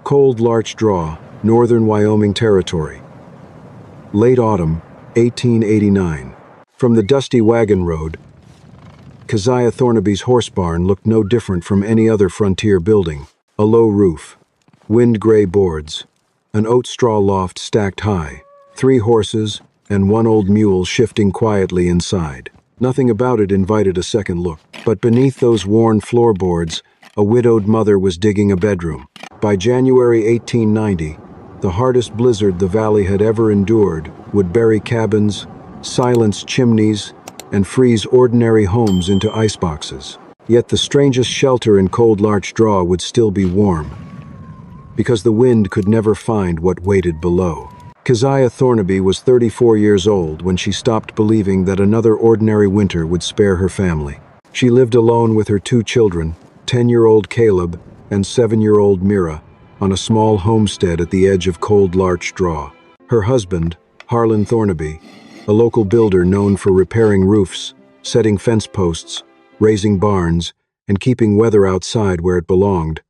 Cold Larch Draw, Northern Wyoming Territory. Late autumn, 1889. From the dusty wagon road, Keziah Thornaby's horse barn looked no different from any other frontier building. A low roof, wind-gray boards, an oat straw loft stacked high, 3 horses, and 1 old mule shifting quietly inside. Nothing about it invited a second look, but beneath those worn floorboards, a widowed mother was digging a bedroom. By January 1890, the hardest blizzard the valley had ever endured would bury cabins, silence chimneys, and freeze ordinary homes into iceboxes. Yet the strangest shelter in Cold Larch Draw would still be warm, because the wind could never find what waited below. Keziah Thornaby was 34 years old when she stopped believing that another ordinary winter would spare her family. She lived alone with her 2 children, 10-year-old Caleb and 7-year-old Mira, on a small homestead at the edge of Cold Larch Draw. Her husband, Harlan Thornaby, a local builder known for repairing roofs, setting fence posts, raising barns, and keeping weather outside where it belonged,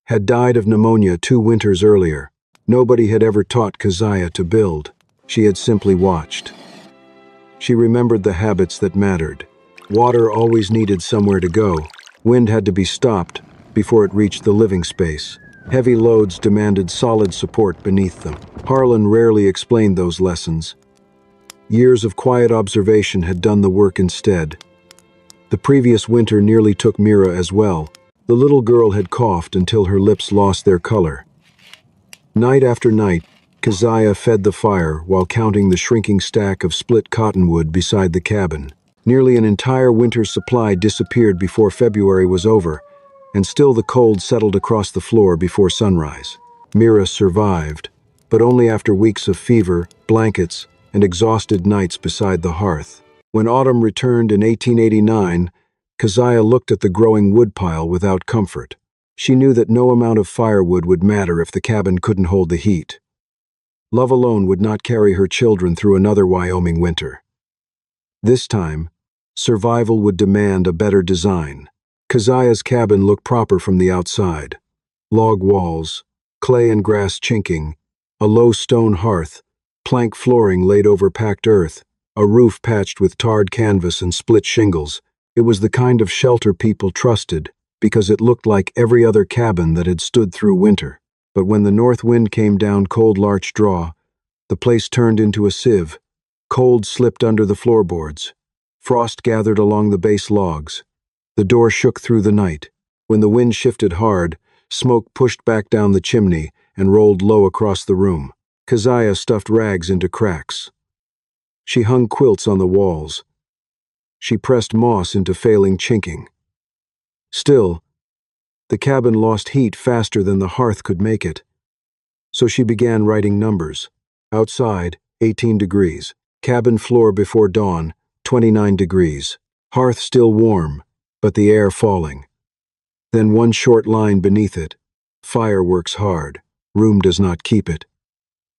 had died of pneumonia 2 winters earlier. Nobody had ever taught Keziah to build. She had simply watched. She remembered the habits that mattered. Water always needed somewhere to go. Wind had to be stopped before it reached the living space. Heavy loads demanded solid support beneath them. Harlan rarely explained those lessons. Years of quiet observation had done the work instead. The previous winter nearly took Mira as well. The little girl had coughed until her lips lost their color. Night after night, Keziah fed the fire while counting the shrinking stack of split cottonwood beside the cabin. Nearly an entire winter's supply disappeared before February was over, and still the cold settled across the floor before sunrise. Mira survived, but only after weeks of fever, blankets, and exhausted nights beside the hearth. When autumn returned in 1889, Keziah looked at the growing woodpile without comfort. She knew that no amount of firewood would matter if the cabin couldn't hold the heat. Love alone would not carry her children through another Wyoming winter. This time, survival would demand a better design. Keziah's cabin looked proper from the outside. Log walls, clay and grass chinking, a low stone hearth, plank flooring laid over packed earth, a roof patched with tarred canvas and split shingles. It was the kind of shelter people trusted, because it looked like every other cabin that had stood through winter. But when the north wind came down Cold Larch Draw, the place turned into a sieve. Cold slipped under the floorboards. Frost gathered along the base logs. The door shook through the night. When the wind shifted hard, smoke pushed back down the chimney and rolled low across the room. Keziah stuffed rags into cracks. She hung quilts on the walls. She pressed moss into failing chinking. Still, the cabin lost heat faster than the hearth could make it. So she began writing numbers. Outside, 18 degrees. Cabin floor before dawn, 29 degrees. Hearth still warm, but the air falling. Then one short line beneath it. Fire works hard. Room does not keep it.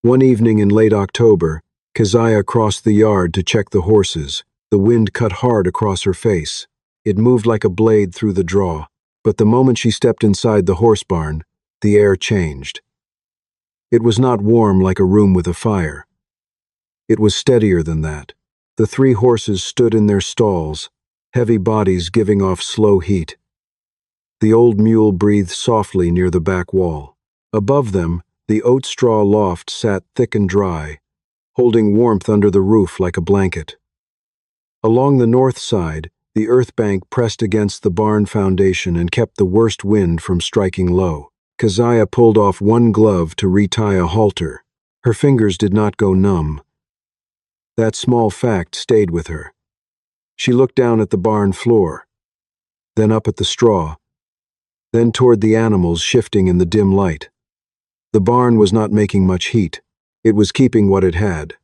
One evening in late October, Keziah crossed the yard to check the horses. The wind cut hard across her face. It moved like a blade through the draw, but the moment she stepped inside the horse barn, the air changed. It was not warm like a room with a fire. It was steadier than that. The 3 horses stood in their stalls, heavy bodies giving off slow heat. The old mule breathed softly near the back wall. Above them, the oat straw loft sat thick and dry, holding warmth under the roof like a blanket. Along the north side, the earth bank pressed against the barn foundation and kept the worst wind from striking low. Keziah pulled off one glove to retie a halter. Her fingers did not go numb. That small fact stayed with her. She looked down at the barn floor, then up at the straw, then toward the animals shifting in the dim light. The barn was not making much heat. It was keeping what it had.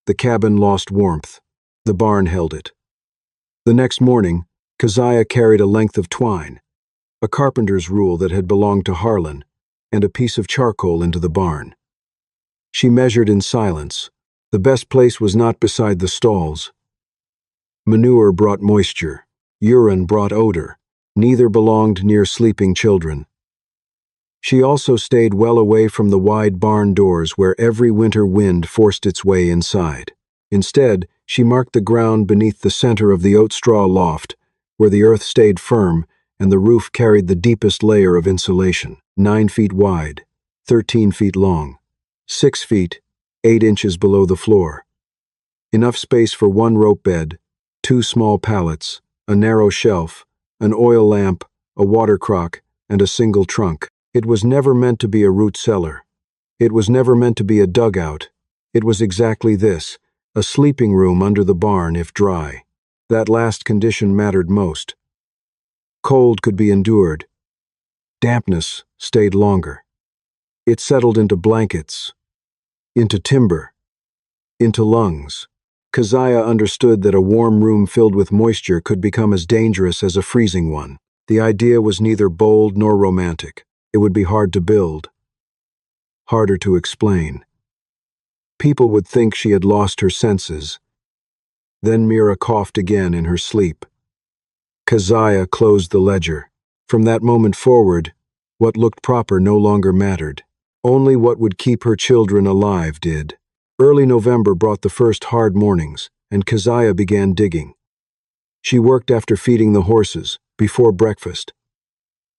The cabin lost warmth. The barn held it. The next morning, Keziah carried a length of twine, a carpenter's rule that had belonged to Harlan, and a piece of charcoal into the barn. She measured in silence. The best place was not beside the stalls. Manure brought moisture. Urine brought odor. Neither belonged near sleeping children. She also stayed well away from the wide barn doors where every winter wind forced its way inside. Instead, she marked the ground beneath the center of the oat straw loft, where the earth stayed firm and the roof carried the deepest layer of insulation, 9 feet wide, 13 feet long, 6 feet, 8 inches below the floor. Enough space for one rope bed, 2 small pallets, a narrow shelf, an oil lamp, a water crock, and a single trunk. It was never meant to be a root cellar. It was never meant to be a dugout. It was exactly this, a sleeping room under the barn if dry. That last condition mattered most. Cold could be endured. Dampness stayed longer. It settled into blankets, into timber, into lungs. Keziah understood that a warm room filled with moisture could become as dangerous as a freezing one. The idea was neither bold nor romantic. It would be hard to build, harder to explain. People would think she had lost her senses. Then Mira coughed again in her sleep. Keziah closed the ledger. From that moment forward, what looked proper no longer mattered. Only what would keep her children alive did. Early November brought the first hard mornings, and Keziah began digging. She worked after feeding the horses, before breakfast,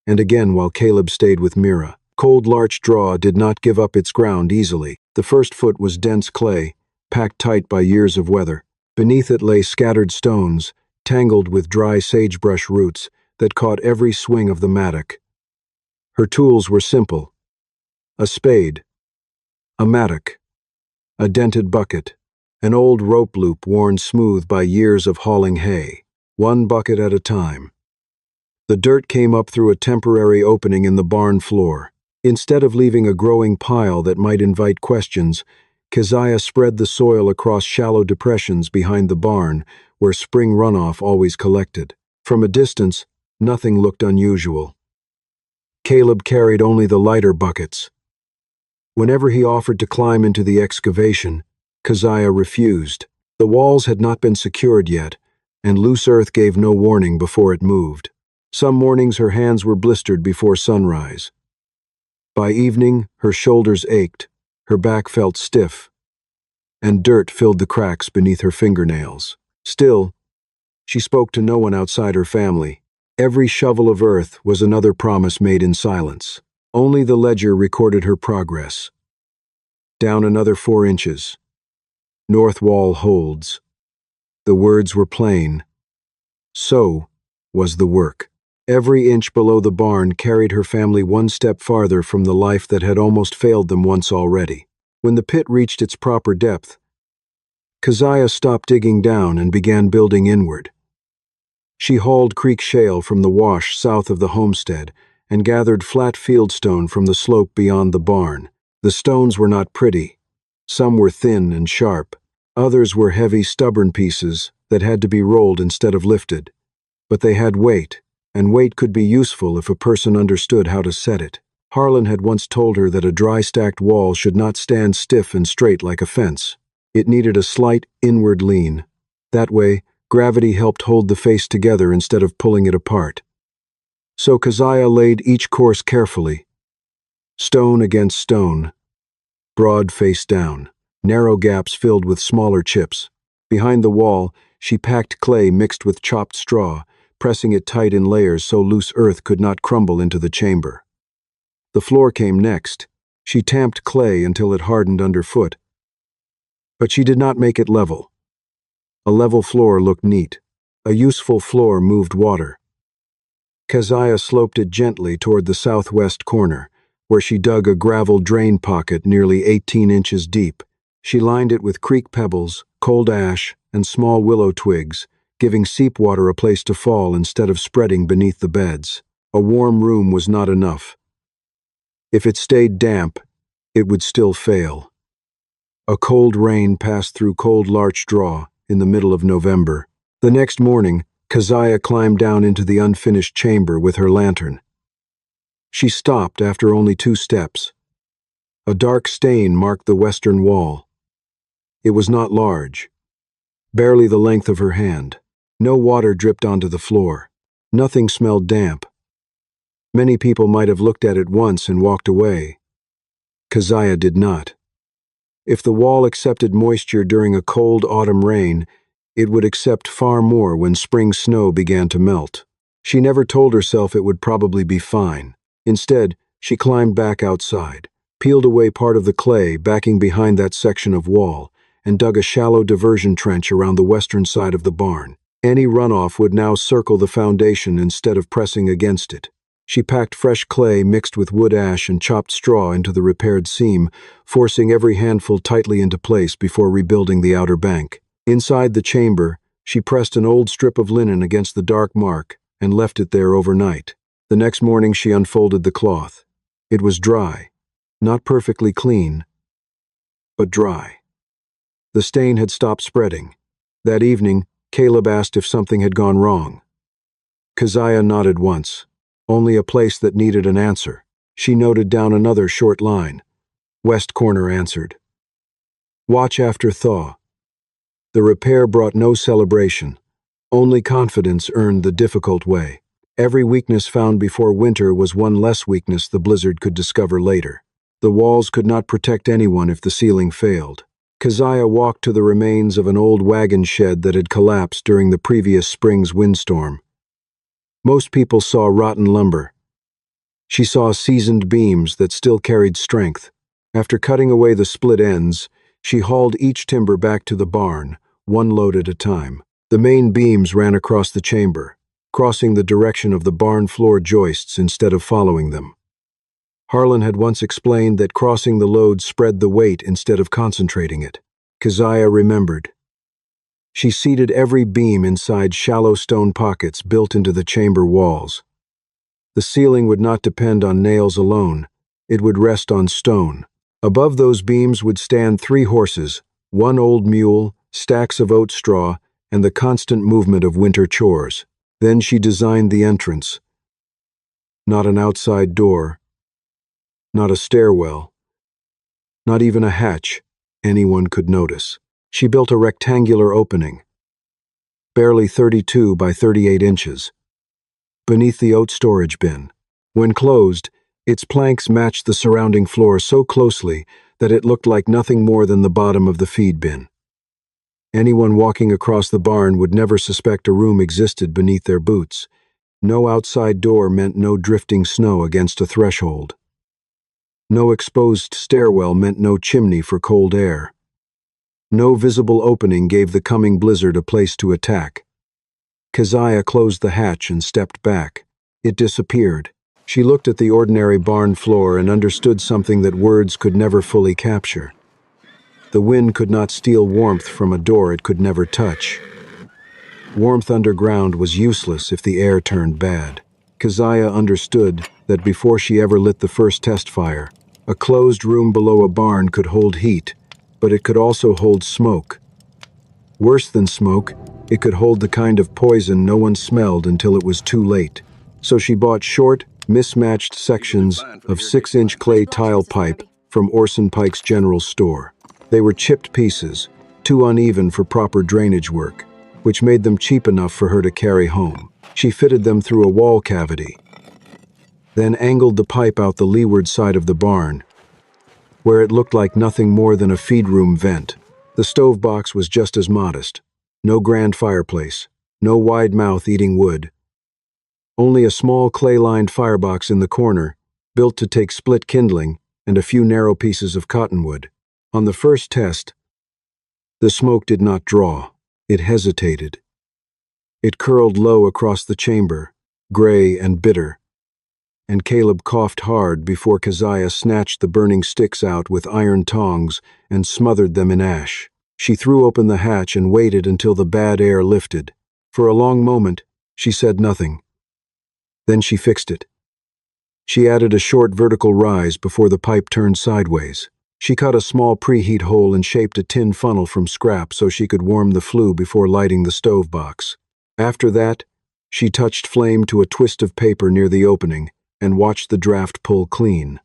and again while Caleb stayed with Mira. Cold larch draw did not give up its ground easily. The first foot was dense clay, packed tight by years of weather. Beneath it lay scattered stones, tangled with dry sagebrush roots that caught every swing of the mattock. Her tools were simple: a spade, a mattock, a dented bucket, an old rope loop worn smooth by years of hauling hay, one bucket at a time. The dirt came up through a temporary opening in the barn floor. Instead of leaving a growing pile that might invite questions, Keziah spread the soil across shallow depressions behind the barn, where spring runoff always collected. From a distance, nothing looked unusual. Caleb carried only the lighter buckets. Whenever he offered to climb into the excavation, Keziah refused. The walls had not been secured yet, and loose earth gave no warning before it moved. Some mornings her hands were blistered before sunrise. By evening, her shoulders ached, her back felt stiff, and dirt filled the cracks beneath her fingernails. Still, she spoke to no one outside her family. Every shovel of earth was another promise made in silence. Only the ledger recorded her progress. Down another 4 inches. North wall holds. The words were plain. So was the work. Every inch below the barn carried her family one step farther from the life that had almost failed them once already. When the pit reached its proper depth, Keziah stopped digging down and began building inward. She hauled creek shale from the wash south of the homestead and gathered flat fieldstone from the slope beyond the barn. The stones were not pretty. Some were thin and sharp. Others were heavy, stubborn pieces that had to be rolled instead of lifted. But they had weight, and weight could be useful if a person understood how to set it. Harlan had once told her that a dry stacked wall should not stand stiff and straight like a fence. It needed a slight inward lean. That way, gravity helped hold the face together instead of pulling it apart. So Keziah laid each course carefully, stone against stone, broad face down, narrow gaps filled with smaller chips. Behind the wall, she packed clay mixed with chopped straw, pressing it tight in layers so loose earth could not crumble into the chamber. The floor came next. She tamped clay until it hardened underfoot. But she did not make it level. A level floor looked neat. A useful floor moved water. Keziah sloped it gently toward the southwest corner, where she dug a gravel drain pocket nearly 18 inches deep. She lined it with creek pebbles, cold ash, and small willow twigs, giving seep water a place to fall instead of spreading beneath the beds. A warm room was not enough. If it stayed damp, it would still fail. A cold rain passed through cold larch draw in the middle of November. The next morning, Keziah climbed down into the unfinished chamber with her lantern. She stopped after only 2 steps. A dark stain marked the western wall. It was not large, barely the length of her hand. No water dripped onto the floor. Nothing smelled damp. Many people might have looked at it once and walked away. Keziah did not. If the wall accepted moisture during a cold autumn rain, it would accept far more when spring snow began to melt. She never told herself it would probably be fine. Instead, she climbed back outside, peeled away part of the clay backing behind that section of wall, and dug a shallow diversion trench around the western side of the barn. Any runoff would now circle the foundation instead of pressing against it. She packed fresh clay mixed with wood ash and chopped straw into the repaired seam, forcing every handful tightly into place before rebuilding the outer bank. Inside the chamber, she pressed an old strip of linen against the dark mark and left it there overnight. The next morning she unfolded the cloth. It was dry, not perfectly clean, but dry. The stain had stopped spreading. That evening, Caleb asked if something had gone wrong. Keziah nodded once. Only a place that needed an answer. She noted down another short line. West corner answered. Watch after thaw. The repair brought no celebration. Only confidence earned the difficult way. Every weakness found before winter was one less weakness the blizzard could discover later. The walls could not protect anyone if the ceiling failed. Keziah walked to the remains of an old wagon shed that had collapsed during the previous spring's windstorm. Most people saw rotten lumber. She saw seasoned beams that still carried strength. After cutting away the split ends, she hauled each timber back to the barn, one load at a time. The main beams ran across the chamber, crossing the direction of the barn floor joists instead of following them. Harlan had once explained that crossing the load spread the weight instead of concentrating it. Keziah remembered. She seated every beam inside shallow stone pockets built into the chamber walls. The ceiling would not depend on nails alone. It would rest on stone. Above those beams would stand 3 horses, 1 old mule, stacks of oat straw, and the constant movement of winter chores. Then she designed the entrance. Not an outside door, not a stairwell, not even a hatch anyone could notice. She built a rectangular opening, barely 32 by 38 inches, beneath the oat storage bin. When closed, its planks matched the surrounding floor so closely that it looked like nothing more than the bottom of the feed bin. Anyone walking across the barn would never suspect a room existed beneath their boots. No outside door meant no drifting snow against a threshold. No exposed stairwell meant no chimney for cold air. No visible opening gave the coming blizzard a place to attack. Keziah closed the hatch and stepped back. It disappeared. She looked at the ordinary barn floor and understood something that words could never fully capture. The wind could not steal warmth from a door it could never touch. Warmth underground was useless if the air turned bad. Keziah understood that before she ever lit the first test fire, a closed room below a barn could hold heat, but it could also hold smoke. Worse than smoke, it could hold the kind of poison no one smelled until it was too late. So she bought short, mismatched sections of 6-inch clay tile pipe from Orson Pike's general store. They were chipped pieces, too uneven for proper drainage work, which made them cheap enough for her to carry home. She fitted them through a wall cavity, then angled the pipe out the leeward side of the barn, where it looked like nothing more than a feed room vent. The stove box was just as modest. No grand fireplace, no wide mouth eating wood. Only a small clay-lined firebox in the corner, built to take split kindling, and a few narrow pieces of cottonwood. On the first test, the smoke did not draw. It hesitated. It curled low across the chamber, gray and bitter, and Caleb coughed hard before Keziah snatched the burning sticks out with iron tongs and smothered them in ash. She threw open the hatch and waited until the bad air lifted. For a long moment, she said nothing. Then she fixed it. She added a short vertical rise before the pipe turned sideways. She cut a small preheat hole and shaped a tin funnel from scrap so she could warm the flue before lighting the stove box. After that, she touched flame to a twist of paper near the opening and watched the draft pull clean.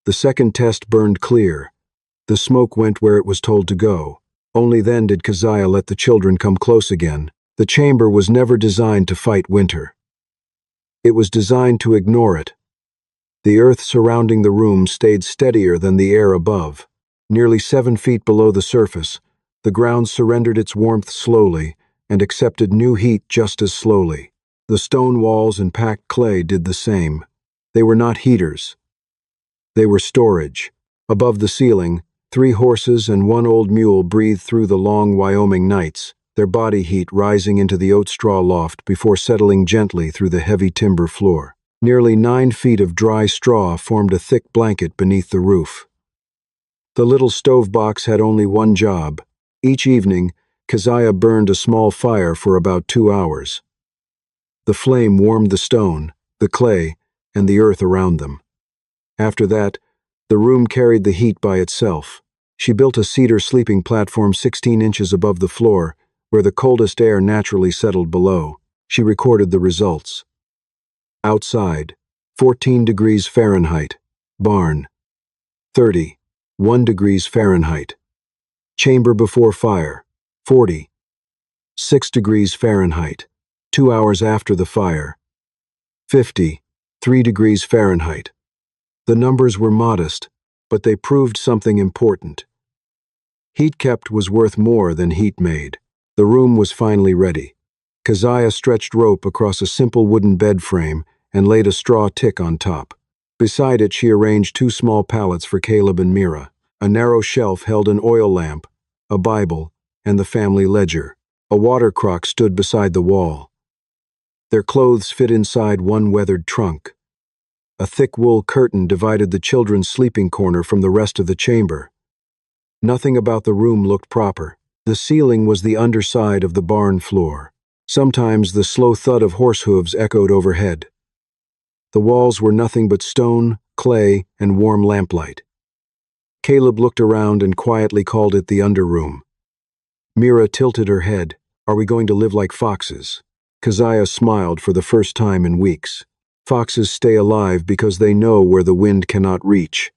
The second test burned clear. The smoke went where it was told to go. Only then did Keziah let the children come close again. The chamber was never designed to fight winter. It was designed to ignore it. The earth surrounding the room stayed steadier than the air above. Nearly 7 feet below the surface, the ground surrendered its warmth slowly and accepted new heat just as slowly. The stone walls and packed clay did the same. They were not heaters. They were storage. Above the ceiling, 3 horses and 1 old mule breathed through the long Wyoming nights, their body heat rising into the oat straw loft before settling gently through the heavy timber floor. Nearly 9 feet of dry straw formed a thick blanket beneath the roof. The little stove box had only one job. Each evening, Keziah burned a small fire for about 2 hours. The flame warmed the stone, the clay, and the earth around them. After that, the room carried the heat by itself. She built a cedar sleeping platform 16 inches above the floor, where the coldest air naturally settled below. She recorded the results. Outside, 14 degrees Fahrenheit. Barn, 30, 1 degrees Fahrenheit. Chamber before fire, 40, 6 degrees Fahrenheit. 2 hours after the fire, 50, 3 degrees Fahrenheit. The numbers were modest, but they proved something important. Heat kept was worth more than heat made. The room was finally ready. Keziah stretched rope across a simple wooden bed frame and laid a straw tick on top. Beside it, she arranged 2 small pallets for Caleb and Mira. A narrow shelf held an oil lamp, a Bible, and the family ledger. A water crock stood beside the wall. Their clothes fit inside one weathered trunk. A thick wool curtain divided the children's sleeping corner from the rest of the chamber. Nothing about the room looked proper. The ceiling was the underside of the barn floor. Sometimes the slow thud of horse hooves echoed overhead. The walls were nothing but stone, clay, and warm lamplight. Caleb looked around and quietly called it the underroom. Mira tilted her head. "Are we going to live like foxes?" Keziah smiled for the first time in weeks. Foxes stay alive because they know where the wind cannot reach.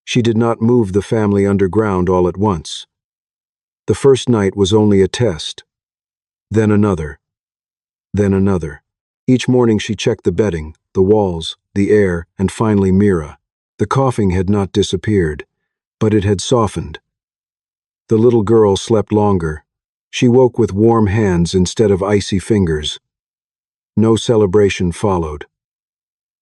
She did not move the family underground all at once. The first night was only a test. Then another. Then another. Each morning she checked the bedding, the walls, the air, and finally Mira. The coughing had not disappeared, but it had softened. The little girl slept longer. She woke with warm hands instead of icy fingers. No celebration followed.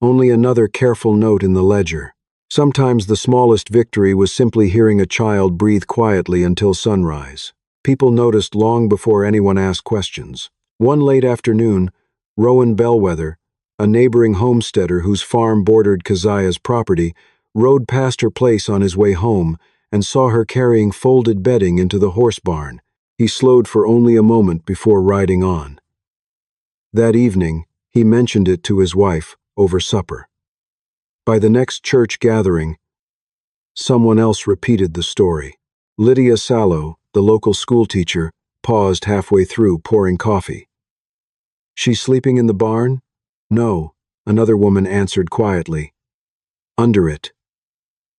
Only another careful note in the ledger. Sometimes the smallest victory was simply hearing a child breathe quietly until sunrise. People noticed long before anyone asked questions. One late afternoon, Rowan Bellwether, a neighboring homesteader whose farm bordered Keziah's property, rode past her place on his way home and saw her carrying folded bedding into the horse barn. He slowed for only a moment before riding on. That evening, he mentioned it to his wife over supper. By the next church gathering, someone else repeated the story. Lydia Sallow, the local schoolteacher, paused halfway through pouring coffee. "She's sleeping in the barn?" "No," another woman answered quietly. "Under it."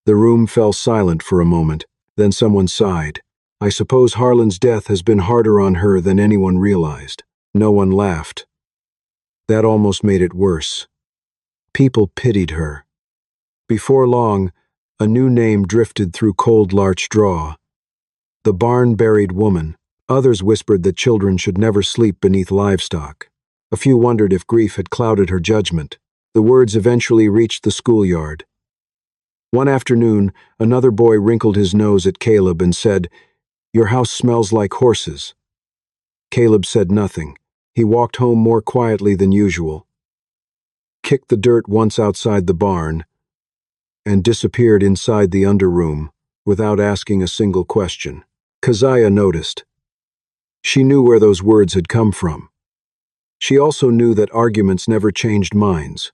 The room fell silent for a moment, then someone sighed. "I suppose Harlan's death has been harder on her than anyone realized." No one laughed. That almost made it worse. People pitied her. Before long, a new name drifted through Cold Larch Draw. The barn-buried woman. Others whispered that children should never sleep beneath livestock. A few wondered if grief had clouded her judgment. The words eventually reached the schoolyard. One afternoon, another boy wrinkled his nose at Caleb and said, "Your house smells like horses." Caleb said nothing. He walked home more quietly than usual, kicked the dirt once outside the barn, and disappeared inside the underroom without asking a single question. Keziah noticed. She knew where those words had come from. She also knew that arguments never changed minds.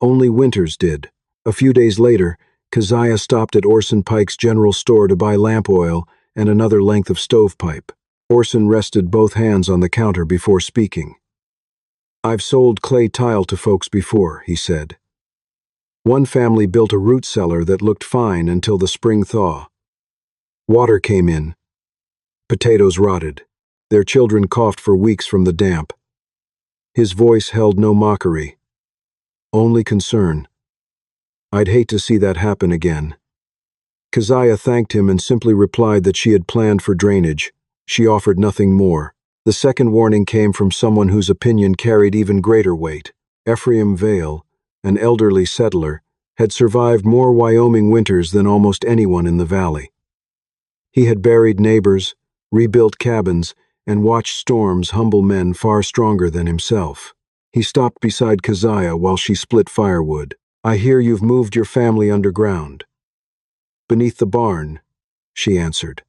Only winters did. A few days later, Keziah stopped at Orson Pike's general store to buy lamp oil and another length of stovepipe. Orson rested both hands on the counter before speaking. "I've sold clay tile to folks before," he said. "One family built a root cellar that looked fine until the spring thaw. Water came in. Potatoes rotted. Their children coughed for weeks from the damp. His voice held no mockery, only concern. I'd hate to see that happen again. Keziah thanked him and simply replied that she had planned for drainage. She offered nothing more. The second warning came from someone whose opinion carried even greater weight. Ephraim Vale, an elderly settler, had survived more Wyoming winters than almost anyone in the valley. He had buried neighbors, rebuilt cabins, and watched storms humble men far stronger than himself. He stopped beside Keziah while she split firewood. "I hear you've moved your family underground." "Beneath the barn," she answered.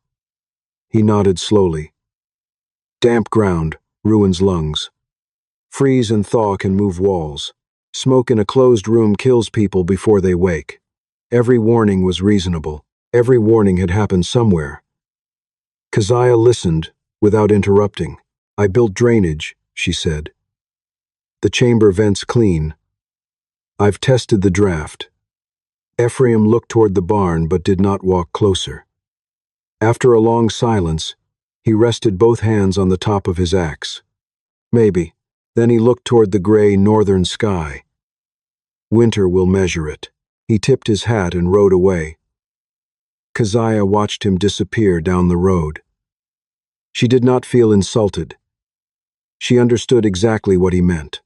He nodded slowly. "Damp ground ruins lungs. Freeze and thaw can move walls. Smoke in a closed room kills people before they wake." Every warning was reasonable. Every warning had happened somewhere. Keziah listened, without interrupting. "I built drainage," she said. "The chamber vents clean. I've tested the draft." Ephraim looked toward the barn but did not walk closer. After a long silence, he rested both hands on the top of his axe. "Maybe." Then he looked toward the gray northern sky. "Winter will measure it." He tipped his hat and rode away. Keziah watched him disappear down the road. She did not feel insulted. She understood exactly what he meant.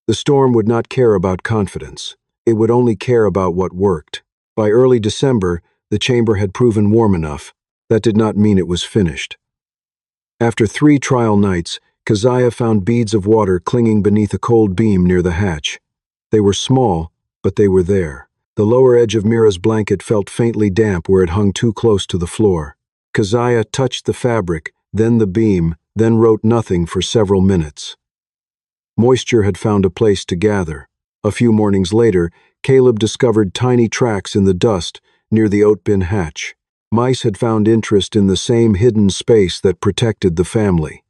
The storm would not care about confidence. It would only care about what worked. By early December, the chamber had proven warm enough. That did not mean it was finished. After 3 trial nights, Keziah found beads of water clinging beneath a cold beam near the hatch. They were small, but they were there. The lower edge of Mira's blanket felt faintly damp where it hung too close to the floor. Keziah touched the fabric, then the beam, then wrote nothing for several minutes. Moisture had found a place to gather. A few mornings later, Caleb discovered tiny tracks in the dust near the oat bin hatch. Mice had found interest in the same hidden space that protected the family.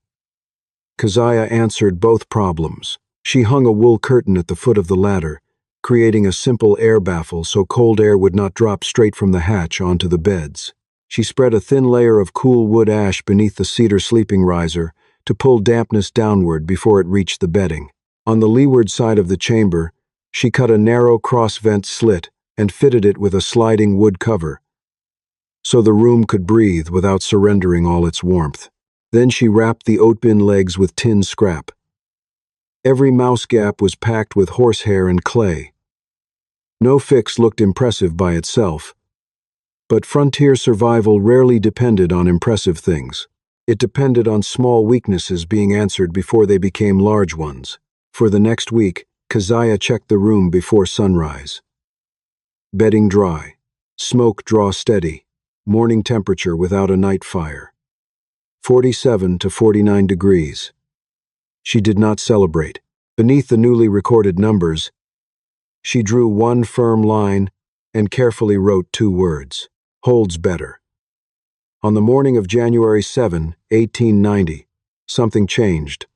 Keziah answered both problems. She hung a wool curtain at the foot of the ladder, creating a simple air baffle so cold air would not drop straight from the hatch onto the beds. She spread a thin layer of cool wood ash beneath the cedar sleeping riser to pull dampness downward before it reached the bedding. On the leeward side of the chamber, she cut a narrow cross-vent slit and fitted it with a sliding wood cover, so the room could breathe without surrendering all its warmth. Then she wrapped the oat bin legs with tin scrap. Every mouse gap was packed with horsehair and clay. No fix looked impressive by itself, but frontier survival rarely depended on impressive things. It depended on small weaknesses being answered before they became large ones. For the next week, Keziah checked the room before sunrise. Bedding dry. Smoke draw steady. Morning temperature without a night fire. 47 to 49 degrees. She did not celebrate. Beneath the newly recorded numbers, she drew one firm line and carefully wrote 2 words. Holds better. On the morning of January 7, 1890, something changed.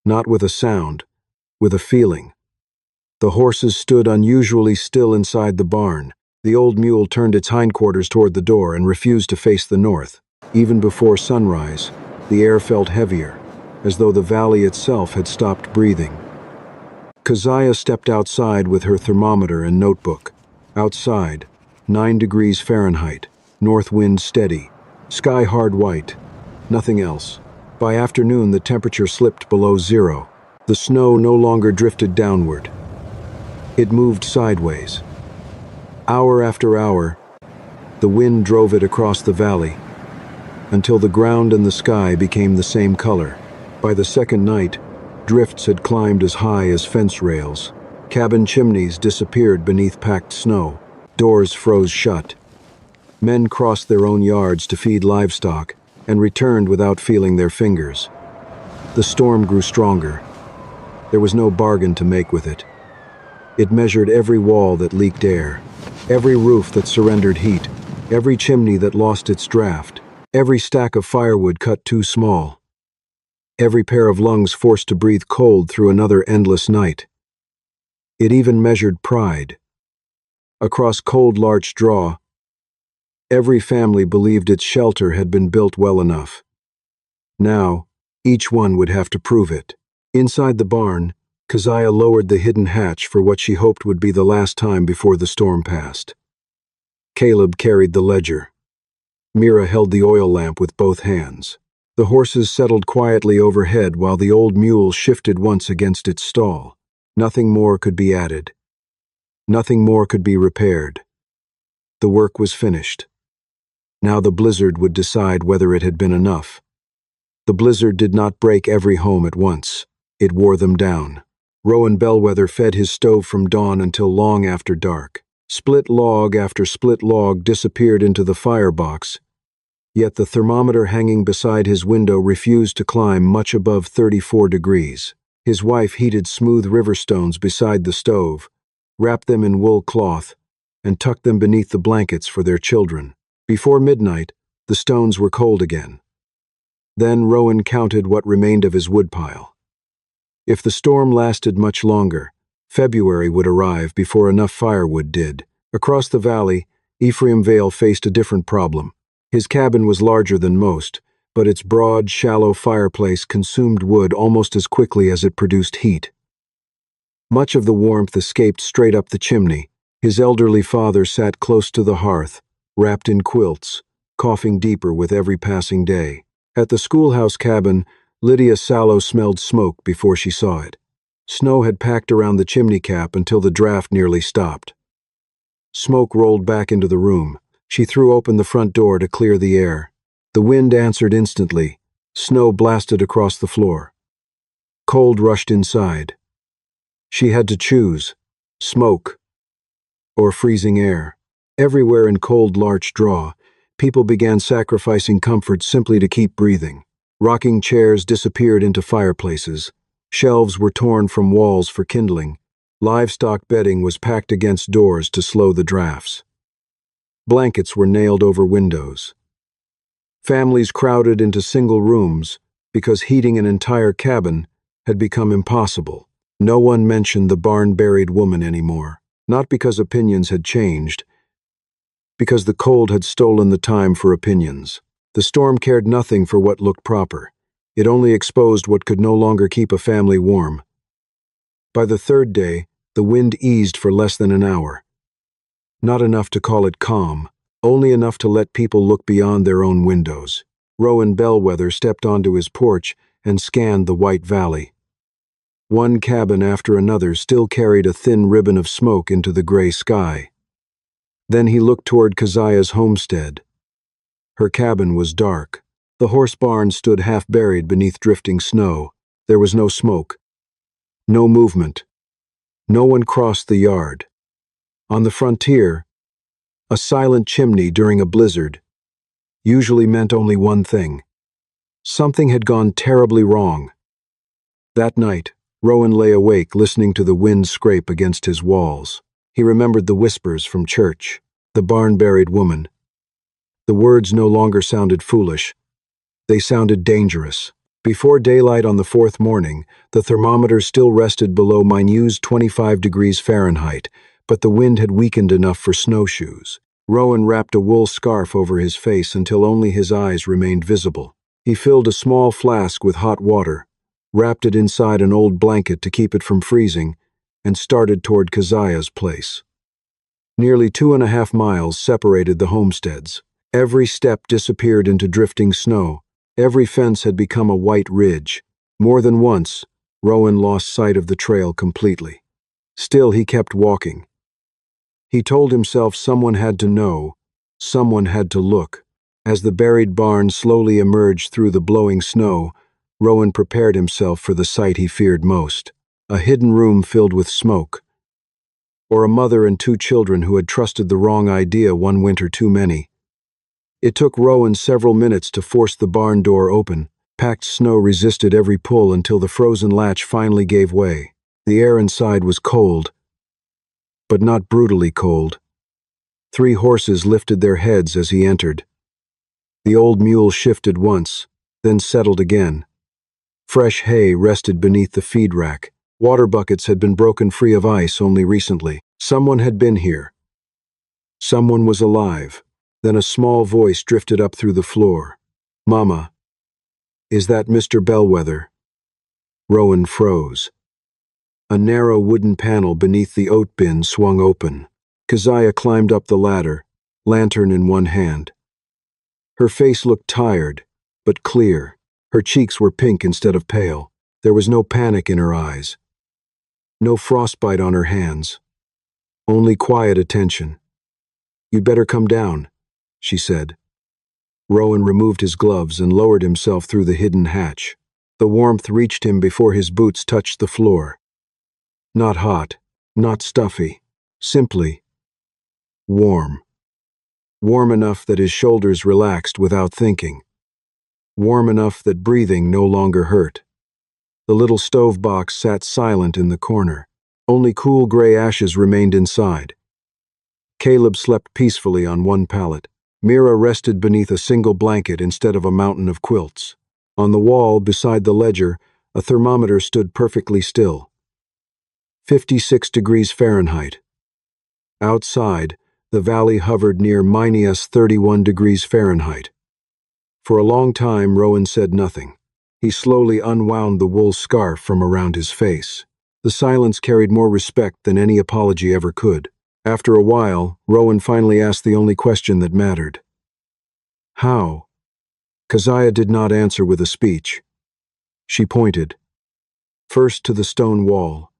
Not with a sound, with a feeling. The horses stood unusually still inside the barn. The old mule turned its hindquarters toward the door and refused to face the north. Even before sunrise, the air felt heavier, as though the valley itself had stopped breathing. Keziah stepped outside with her thermometer and notebook. Outside, 9 degrees Fahrenheit, north wind steady, sky hard white, nothing else. By afternoon, the temperature slipped below 0. The snow no longer drifted downward. It moved sideways. Hour after hour, the wind drove it across the valley, until the ground and the sky became the same color. By the second night, drifts had climbed as high as fence rails. Cabin chimneys disappeared beneath packed snow. Doors froze shut. Men crossed their own yards to feed livestock and returned without feeling their fingers. The storm grew stronger. There was no bargain to make with it. It measured every wall that leaked air, every roof that surrendered heat, every chimney that lost its draft, every stack of firewood cut too small, every pair of lungs forced to breathe cold through another endless night. It even measured pride. Across cold Larch Draw, every family believed its shelter had been built well enough. Now, each one would have to prove it. Inside the barn, Keziah lowered the hidden hatch for what she hoped would be the last time before the storm passed. Caleb carried the ledger. Mira held the oil lamp with both hands. The horses settled quietly overhead while the old mule shifted once against its stall. Nothing more could be added. Nothing more could be repaired. The work was finished. Now the blizzard would decide whether it had been enough. The blizzard did not break every home at once. It wore them down. Rowan Bellwether fed his stove from dawn until long after dark. Split log after split log disappeared into the firebox, yet the thermometer hanging beside his window refused to climb much above 34 degrees. His wife heated smooth river stones beside the stove, wrapped them in wool cloth, and tucked them beneath the blankets for their children. Before midnight, the stones were cold again. Then Rowan counted what remained of his woodpile. If the storm lasted much longer, February would arrive before enough firewood did. Across the valley, Ephraim Vale faced a different problem. His cabin was larger than most, but its broad, shallow fireplace consumed wood almost as quickly as it produced heat. Much of the warmth escaped straight up the chimney. His elderly father sat close to the hearth, wrapped in quilts, coughing deeper with every passing day. At the schoolhouse cabin, Lydia Sallow smelled smoke before she saw it. Snow had packed around the chimney cap until the draft nearly stopped. Smoke rolled back into the room. She threw open the front door to clear the air. The wind answered instantly. Snow blasted across the floor. Cold rushed inside. She had to choose: smoke or freezing air. Everywhere in Cold Larch Draw, people began sacrificing comfort simply to keep breathing. Rocking chairs disappeared into fireplaces. Shelves were torn from walls for kindling. Livestock bedding was packed against doors to slow the drafts. Blankets were nailed over windows. Families crowded into single rooms because heating an entire cabin had become impossible. No one mentioned the barn-buried woman anymore, not because opinions had changed, because the cold had stolen the time for opinions. The storm cared nothing for what looked proper. It only exposed what could no longer keep a family warm. By the third day, the wind eased for less than an hour. Not enough to call it calm, only enough to let people look beyond their own windows. Rowan Bellwether stepped onto his porch and scanned the white valley. One cabin after another still carried a thin ribbon of smoke into the gray sky. Then he looked toward Keziah's homestead. Her cabin was dark. The horse barn stood half buried beneath drifting snow. There was no smoke. No movement. No one crossed the yard. On the frontier, a silent chimney during a blizzard usually meant only one thing. Something had gone terribly wrong. That night, Rowan lay awake listening to the wind scrape against his walls. He remembered the whispers from church, the barn-buried woman. The words no longer sounded foolish. They sounded dangerous. Before daylight on the fourth morning, the thermometer still rested below minus 25 degrees Fahrenheit, but the wind had weakened enough for snowshoes. Rowan wrapped a wool scarf over his face until only his eyes remained visible. He filled a small flask with hot water, wrapped it inside an old blanket to keep it from freezing, and started toward Keziah's place. Nearly 2.5 miles separated the homesteads. Every step disappeared into drifting snow. Every fence had become a white ridge. More than once, Rowan lost sight of the trail completely. Still, he kept walking. He told himself someone had to know, someone had to look. As the buried barn slowly emerged through the blowing snow, Rowan prepared himself for the sight he feared most: a hidden room filled with smoke, or a mother and 2 children who had trusted the wrong idea one winter too many. It took Rowan several minutes to force the barn door open. Packed snow resisted every pull until the frozen latch finally gave way. The air inside was cold, but not brutally cold. 3 horses lifted their heads as he entered. The old mule shifted once, then settled again. Fresh hay rested beneath the feed rack. Water buckets had been broken free of ice only recently. Someone had been here. Someone was alive. Then a small voice drifted up through the floor. "Mama, is that Mr. Bellwether?" Rowan froze. A narrow wooden panel beneath the oat bin swung open. Keziah climbed up the ladder, lantern in one hand. Her face looked tired, but clear. Her cheeks were pink instead of pale. There was no panic in her eyes. No frostbite on her hands. Only quiet attention. "You'd better come down," she said. Rowan removed his gloves and lowered himself through the hidden hatch. The warmth reached him before his boots touched the floor. Not hot, not stuffy, simply warm. Warm enough that his shoulders relaxed without thinking. Warm enough that breathing no longer hurt. The little stove box sat silent in the corner. Only cool gray ashes remained inside. Caleb slept peacefully on one pallet. Mira rested beneath a single blanket instead of a mountain of quilts. On the wall, beside the ledger, a thermometer stood perfectly still. 56 degrees Fahrenheit. Outside, the valley hovered near minus 31 degrees Fahrenheit. For a long time, Rowan said nothing. He slowly unwound the wool scarf from around his face. The silence carried more respect than any apology ever could. After a while, Rowan finally asked the only question that mattered. "How?" Keziah did not answer with a speech. She pointed. First to the stone wall.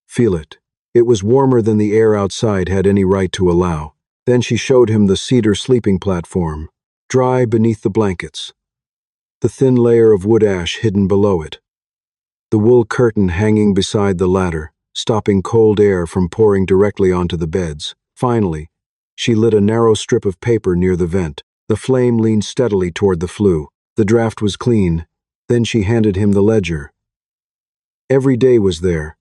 "Feel it." It was warmer than the air outside had any right to allow. Then she showed him the cedar sleeping platform, dry beneath the blankets. The thin layer of wood ash hidden below it. The wool curtain hanging beside the ladder, stopping cold air from pouring directly onto the beds. Finally, she lit a narrow strip of paper near the vent. The flame leaned steadily toward the flue. The draft was clean. Then she handed him the ledger. Every day was there.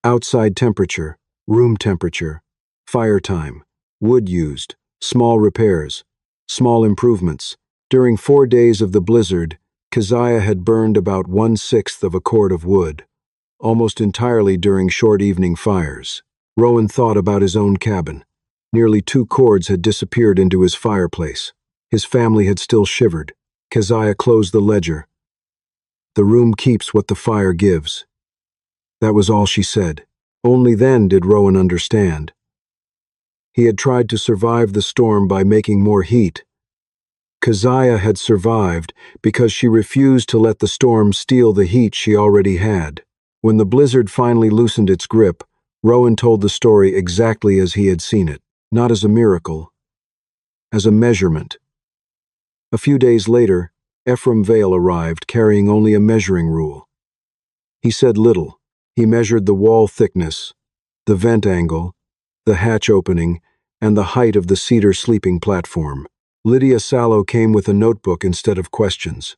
Outside temperature, room temperature, fire time, wood used, small repairs, small improvements. During 4 days of the blizzard, Keziah had burned about 1/6 of a cord of wood, almost entirely during short evening fires. Rowan thought about his own cabin. Nearly 2 cords had disappeared into his fireplace. His family had still shivered. Keziah closed the ledger. "The room keeps what the fire gives." That was all she said. Only then did Rowan understand. He had tried to survive the storm by making more heat. Keziah had survived because she refused to let the storm steal the heat she already had. When the blizzard finally loosened its grip, Rowan told the story exactly as he had seen it, not as a miracle, as a measurement. A few days later, Ephraim Vale arrived carrying only a measuring rule. He said little. He measured the wall thickness, the vent angle, the hatch opening, and the height of the cedar sleeping platform. Lydia Sallow came with a notebook instead of questions.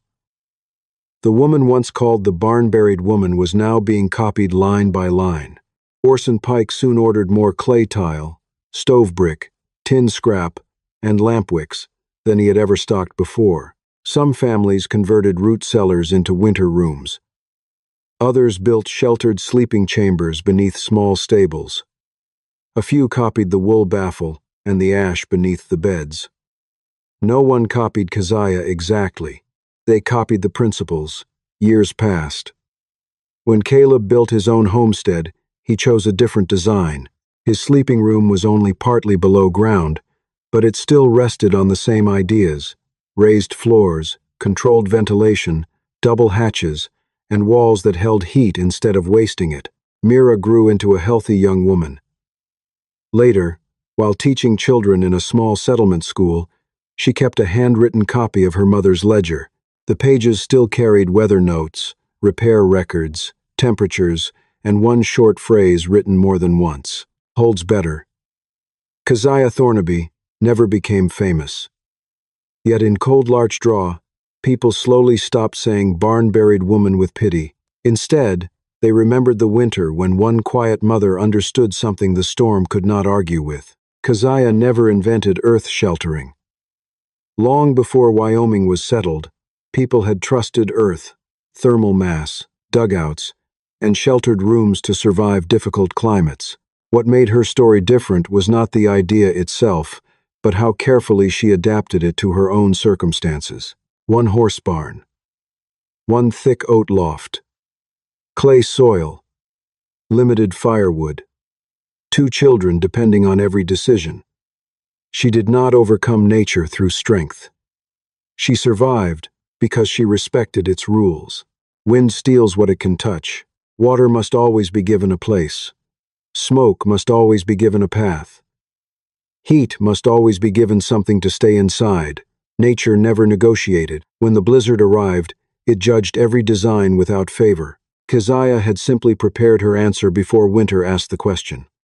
The woman once called the barn-buried woman was now being copied line by line. Orson Pike soon ordered more clay tile, stove brick, tin scrap, and lamp wicks than he had ever stocked before. Some families converted root cellars into winter rooms. Others built sheltered sleeping chambers beneath small stables. A few copied the wool baffle and the ash beneath the beds. No one copied Keziah exactly. They copied the principles. Years passed. When Caleb built his own homestead, he chose a different design. His sleeping room was only partly below ground, but it still rested on the same ideas: raised floors, controlled ventilation, double hatches, and walls that held heat instead of wasting it. Mira grew into a healthy young woman. Later, while teaching children in a small settlement school, she kept a handwritten copy of her mother's ledger. The pages still carried weather notes, repair records, temperatures, and one short phrase written more than once: "Holds better." Keziah Thornaby never became famous. Yet in Cold Larch Draw, people slowly stopped saying barn-buried woman with pity. Instead, they remembered the winter when one quiet mother understood something the storm could not argue with. Keziah never invented earth sheltering. Long before Wyoming was settled, people had trusted earth, thermal mass, dugouts, and sheltered rooms to survive difficult climates. What made her story different was not the idea itself, but how carefully she adapted it to her own circumstances. One horse barn, one thick oat loft, Clay soil, limited firewood, 2 children depending on every decision. She did not overcome nature through strength. She survived because she respected its rules. Wind steals what it can touch. Water must always be given a place. Smoke must always be given a path. Heat must always be given something to stay inside. Nature never negotiated. When the blizzard arrived, it judged every design without favor. Keziah had simply prepared her answer before winter asked the question.